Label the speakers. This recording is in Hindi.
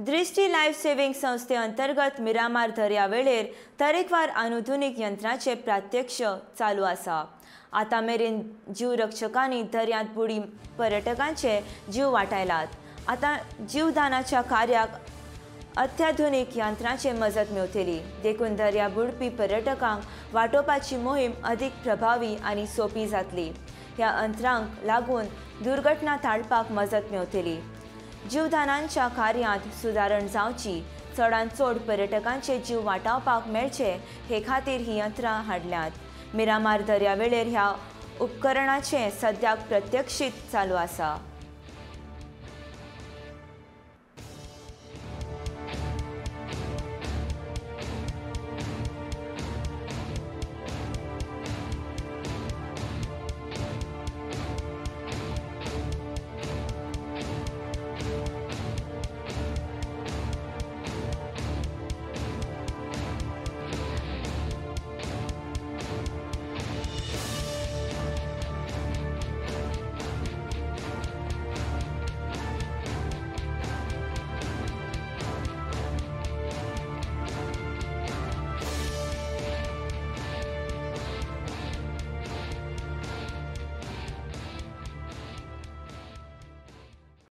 Speaker 1: दृष्टी लायफ सेविंग संस्थे अंतर्गत मिरामार दर्यावेळेर तरेकवार आधुनिक यंत्रांचे प्रात्यक्ष चालू आसा। आतां मेरेन जीव रक्षकांनी दर्यांत बुडी पर्यटकांचे जीव वाटायलात। आतां जीवदानाच्या कार्याक अत्याधुनिक यंत्रांचे मजत मेवतली, देखून दर्या बुडपी पर्यटकांक वाटोवपाची मोहीम अधिक प्रभावी आनी सोपी जातली। ह्या यंत्रांक लागून दुर्घटना टाळपाक मजत मेवतली। जीवदानांच्या कार्यांत सुदारण जावची, चडांत चड पर्यटकांचे जीव वाटावपाक मेळचे हे खातीर ही यंत्रां हाडल्यात। मिरामार दर्यावेळेर ह्या उपकरणाचें सद्याक प्रत्यक्षीत चालू आसा।